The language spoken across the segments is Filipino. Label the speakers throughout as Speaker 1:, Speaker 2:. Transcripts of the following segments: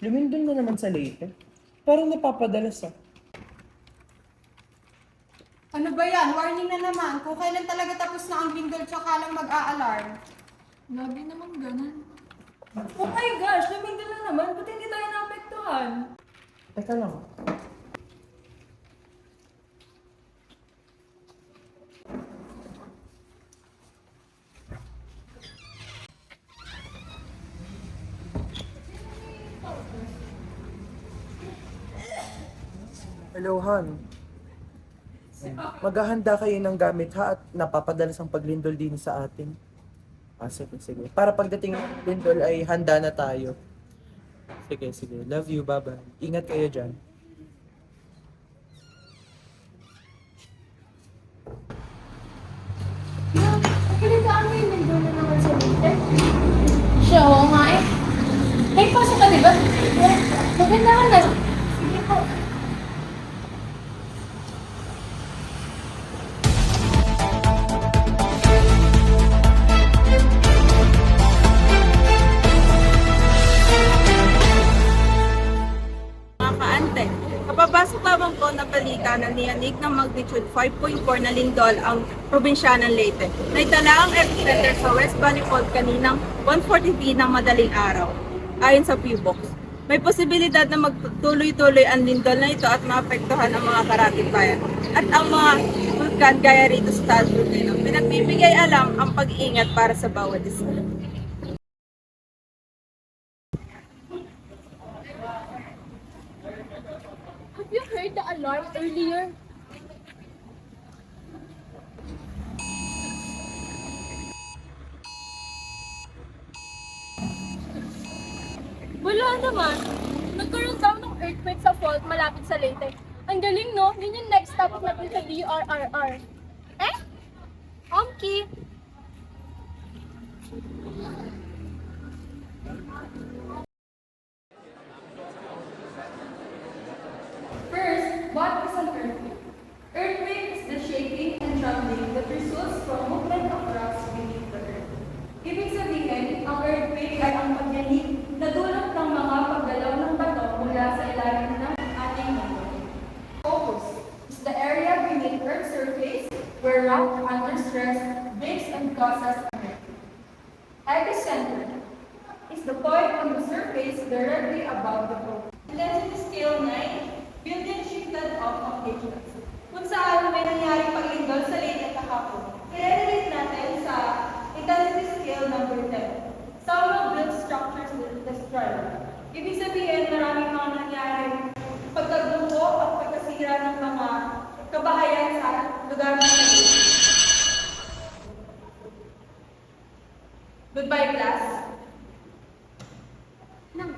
Speaker 1: Lumindol na naman sa Leyte. Parang napapadalas ah.
Speaker 2: Ano ba yan? Warning na naman. Kung kailan talaga tapos na ang lindol tsaka lang mag-a-alarm.
Speaker 3: Lagi naman ganun.
Speaker 4: Oh my gosh, lumindol na naman. Ba't hindi tayo naapektuhan?
Speaker 1: Teka lang. Hello, Han. Maghahanda kayo ng gamit ha at napapadalas ang paglindol din sa atin. Sige, sige. Para pagdating ng lindol ay handa na tayo. Sige, sige. Love you, bye-bye. Ingat kayo dyan.
Speaker 3: Nakalitaan mo yung lindol na naman sa Leyte? Siya, oo nga eh. May pasok ka, diba? Maganda ka na. Sige po.
Speaker 5: Mga kaante, kapabasok lamang po na balita na niyanig ng magnitude 5.4 na lindol ang probinsya ng Leyte. Naitala ang epicenter sa West Bunny Fault kaninang 1:40 p.m. ng madaling araw, ayon sa PUBOX. May posibilidad na magtuloy-tuloy ang lindol na ito at maapektuhan ang mga karatig bayan at ang mga vulkan gaya rito sa Taal Volcano. Pinagbibigay alam ang pag-iingat para sa bawat isa.
Speaker 3: Have you heard the alarm earlier? Wala naman. Nagkaroon daw ng earthquake sa fault malapit sa Leyte. Ang galing, no? Yun yung next stop natin sa DRRR. Eh? Omki!
Speaker 4: First, what is an earthquake? Earthquake is the shaking and trembling that results from movement of rocks beneath the earth. Ibig sabihin, ang earthquake ay ang pagyanig na dulot ng mga paggalaw ng bato mula sa ilalim ng ating mundo. Focus is the area beneath Earth's surface where rock under stress breaks and causes an earthquake. Epicenter is the point on the surface directly above the floor. Intensity scale 9, building shifted off of H-Max. Kung saan may nangyaring paglindol sa Leyte kahapon, i-relate natin sa intensity scale number 10. Some built structures destroyed. Ibig sabihin, maraming mga nangyaring pagkaguho at pagkasira ng mga kabahayan sa lugar ng Leyte. Goodbye, class.
Speaker 3: Nang,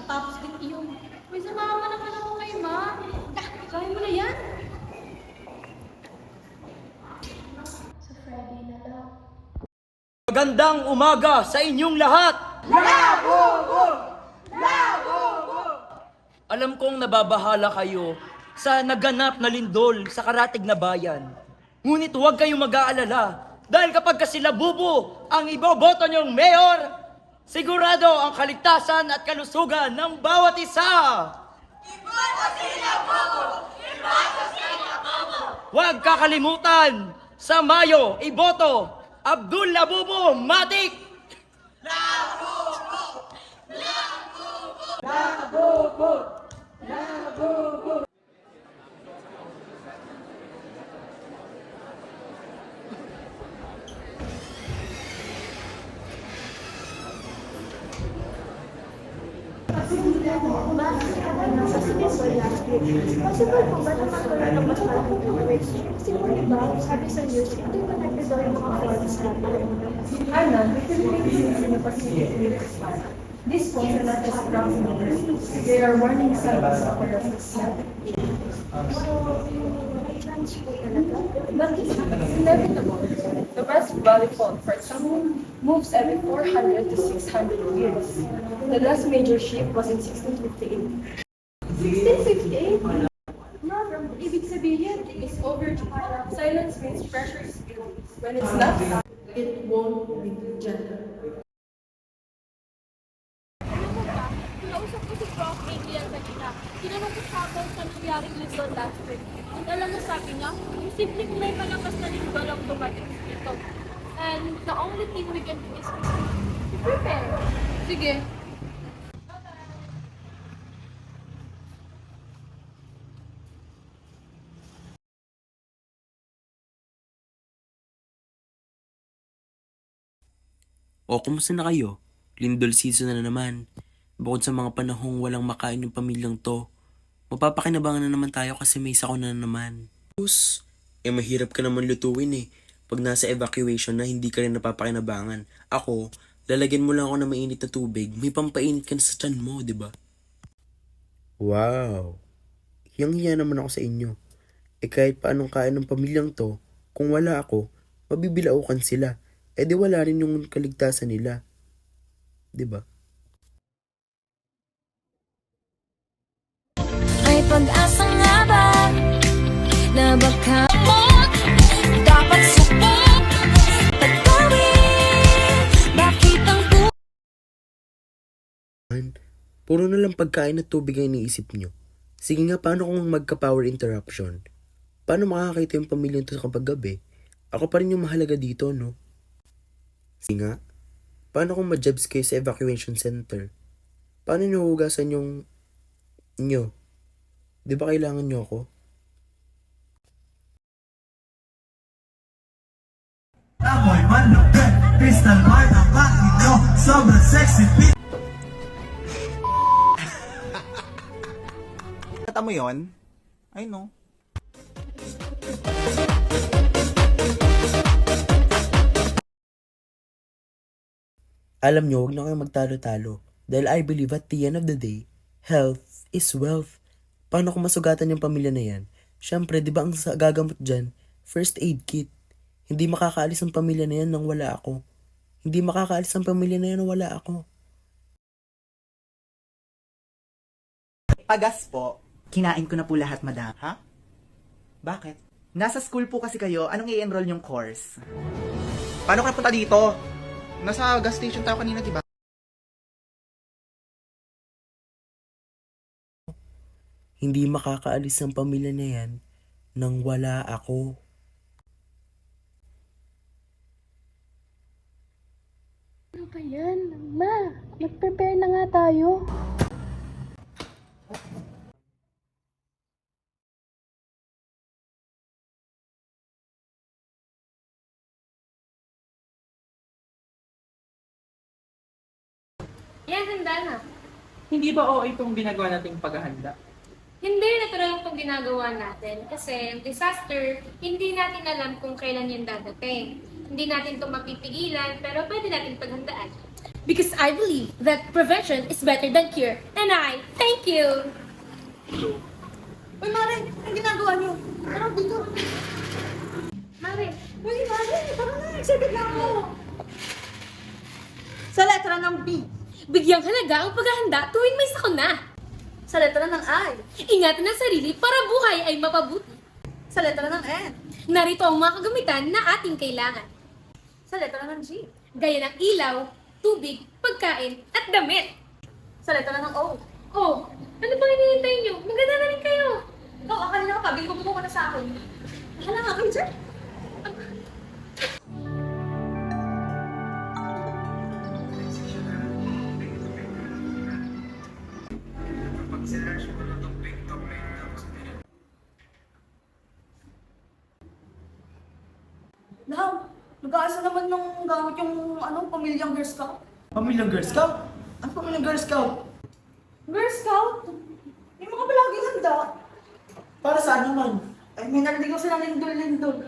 Speaker 3: tapos din iyon. Uy, sumama naman ako kay Ma. Kaya mo na yan. Sa Friday na lang.
Speaker 6: Magandang umaga sa inyong lahat! Alam kong nababahala kayo sa naganap na lindol sa karatig na bayan. Ngunit huwag kayong mag-aalala dahil kapag sila bubo ang iboboto niyong mayor, sigurado ang kaligtasan at kalusugan ng bawat isa! Huwag kakalimutan, sa Mayo, iboto Abdul Labubo Matik!
Speaker 3: Possible po ba na magkaroon ng mas malaking coverage? Kasi po diba, sabi sa news, interconnected daw yung mga faults natin.
Speaker 4: Anna, the Philippines is in a Pacific Rift spot. These phones are not just proximity. They are warning signs of a recession.
Speaker 3: So, yung chance po talaga.
Speaker 4: But it's inevitable. The West Valley Fault, for example, moves every 400 to 600 years. The last major shift was in 1658.
Speaker 3: 1658?
Speaker 4: Ma'am, ibig sabihin, it's overdue. Silence means pressure is built. When it's not, it won't be gentle.
Speaker 3: Kausap ko si Prof. posibleng may malakas na lindol ang dumating dito. And the only thing we can do is to prepare.
Speaker 4: Sige.
Speaker 7: O, kumusta na kayo? Lindol season na naman. Bukod sa mga panahong walang makain yung pamilyang to, mapapakinabangan na naman tayo kasi may sakuna na naman. Tapos, mahirap ka naman lutuin eh. Pag nasa evacuation na, hindi ka rin napapakinabangan. Ako, lalagyan mo lang ako ng mainit na tubig, may pampainit ka na sa tiyan mo, di ba? Wow! Hiyang-hiya naman ako sa inyo. Kahit paanong kain ng pamilyang to, kung wala ako, mabibilaukan sila. Di wala rin yung kaligtasan nila. Di ba?
Speaker 8: May pag-asa nga ba na baka mo dapat subok pagkawin? Bakit ang
Speaker 7: Puro na lang pagkain at tubig ang iniisip nyo. Sige nga, paano kung magka-power interruption? Paano makakita yung pamilyang to kapag gabi? Ako pa rin yung mahalaga dito, no? Sige nga, paano kung ma-jobs kayo sa evacuation center? Paano nyo hugasan yung nyo? Di ba kailangan nyo ako?
Speaker 9: Amoy malupit, crystal white ang bakit nyo, sobrang sexy fit. Kata mo yun? I know.
Speaker 7: Alam nyo, huwag na kayo magtalo-talo. Dahil I believe at the end of the day, health is wealth. Paano kung masugatan yung pamilya na yan? Siyempre, di ba ang gagamot dyan? First aid kit. Hindi makakaalis ang pamilya na yan nang wala ako. Hindi makakaalis ang pamilya na yan nang wala ako.
Speaker 10: Pagas po, kinain ko na po lahat, madam. Ha? Bakit? Nasa school po kasi kayo, anong i-enroll yung course? Paano ka napunta dito? Nasa gas station tayo kanina, diba?
Speaker 7: Hindi makakaalis ang pamilya na yan nang wala ako.
Speaker 3: Ano ba yan? Ma, mag-prepare na nga tayo.
Speaker 4: Yan, handa na.
Speaker 1: Hindi ba okay itong ginagawa nating paghahanda?
Speaker 4: Hindi, natural itong ginagawa natin. Kasi disaster, hindi natin alam kung kailan yan dadating. Hindi natin ito mapipigilan, pero pwede natin paghandaan.
Speaker 3: Because I believe that prevention is better than cure. And I thank you!
Speaker 2: Uy, Mare, ang ginagawa niyo? Tara dito.
Speaker 4: Mare,
Speaker 2: Uy, Mare, tara na. Excited na ako. Sa letra ng B.
Speaker 3: Bigyang halaga ang paghahanda tuwing may sakuna.
Speaker 2: Sa letra ng I.
Speaker 3: Ingatan ang sarili para buhay ay mapabuti.
Speaker 2: Sa letra ng N.
Speaker 3: Narito ang mga kagamitan na ating kailangan.
Speaker 2: Sa letra ng G.
Speaker 3: Gaya ng ilaw, tubig, pagkain, at damit.
Speaker 2: Sa letra ng O.
Speaker 3: Oh, ano pang hinihintay nyo? Maganda na rin kayo.
Speaker 2: Ikaw, akala na ka, bigyan mo ka na sa akin. Akala nga kayo dyan. Now, nag-aasa naman ng gamit yung pamilyang Girl Scout.
Speaker 1: Pamilyang Girl Scout? Ano pamilyang Girl Scout?
Speaker 2: Girl Scout? May mga palaging handa.
Speaker 1: Para saan naman?
Speaker 2: Ay, may narinig ko sila lindol-lindol.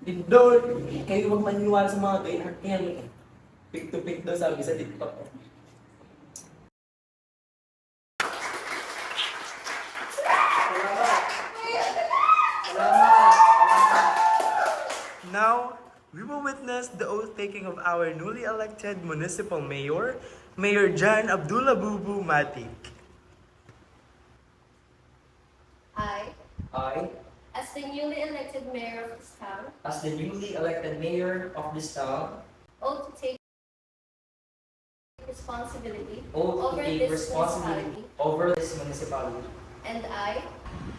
Speaker 1: Lindol! Kayo huwag maniniwala sa mga gayart yan. Pick to pick daw sabi sa TikTok.
Speaker 11: Now, we will witness the oath-taking of our newly elected municipal mayor, Mayor Jan Abdullah Bubu Matik.
Speaker 4: I, as the newly elected mayor of this town,
Speaker 6: As the newly elected mayor of this town,
Speaker 4: oath to take responsibility
Speaker 6: oath to
Speaker 4: over
Speaker 6: take
Speaker 4: this
Speaker 6: responsibility
Speaker 4: municipality,
Speaker 6: over this municipality.
Speaker 4: and I,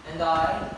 Speaker 6: And I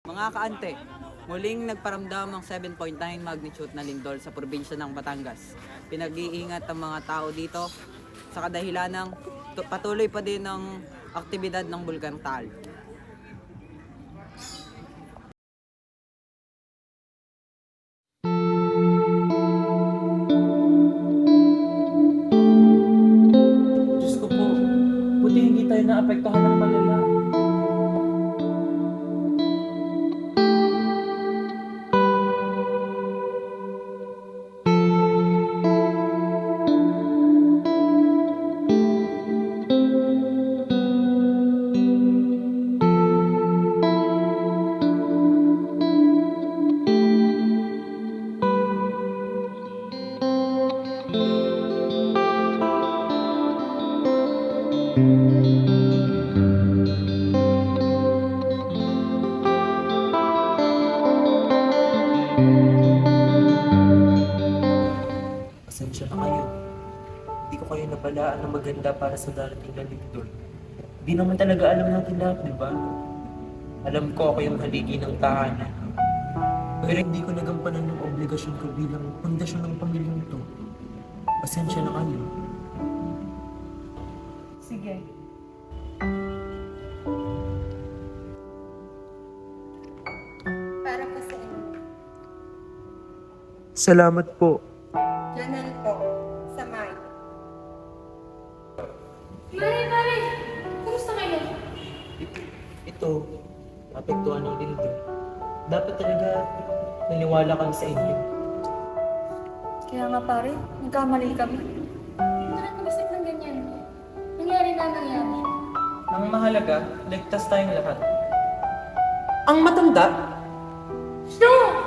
Speaker 12: Mga kaante, muling nagparamdam ang 7.9 magnitude na lindol sa probinsya ng Batangas. Pinag-iingat ang mga tao dito sa kadahilan ng patuloy pa din ng aktibidad ng Bulkan Taal.
Speaker 1: Diyos ko po, buti hindi tayo naapektuhan ng malala. Pasensya na kayo. Hindi ko kayo nabalaan ng maganda para sa darating na lindol. Hindi naman talaga alam natin lahat, di ba? Alam ko ako yung haligi ng tahanan. Pero hindi ko nagampanan ng obligasyon ko bilang pundasyon ng pamilyang to. Pasensya na kayo.
Speaker 2: Sige. Para pa sa inyo.
Speaker 1: Salamat po.
Speaker 2: Janelle po. Sa May.
Speaker 3: Mare! Kumusta kayo?
Speaker 1: Ito, apektuhan ng lindol. Dapat talaga naniwala kami sa inyo.
Speaker 3: Kaya nga pare, nagkamali kami. Bakit mag-isip ng ganyan? Nangyari na nangyari.
Speaker 1: Ang mahalaga, ligtas tayong lahat. Ang matanda?
Speaker 3: Sure!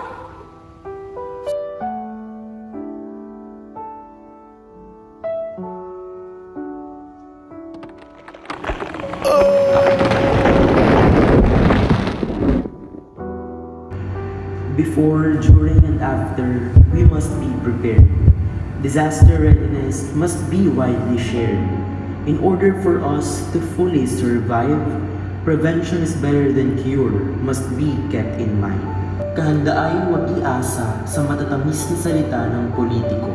Speaker 7: Before, during, and after, we must be prepared. Disaster readiness must be widely shared. In order for us to fully survive, prevention is better than cure must be kept in mind. Kahandaan huwag iasa sa matatamis na salita ng politiko.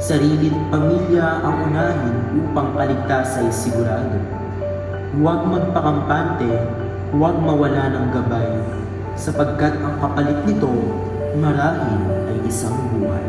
Speaker 7: Sarili at pamilya ang unahin upang kaligtasan ay sigurado. Huwag magpakampante, huwag mawala ng gabay, sapagkat ang kapalit nito marahil ay isang buhay.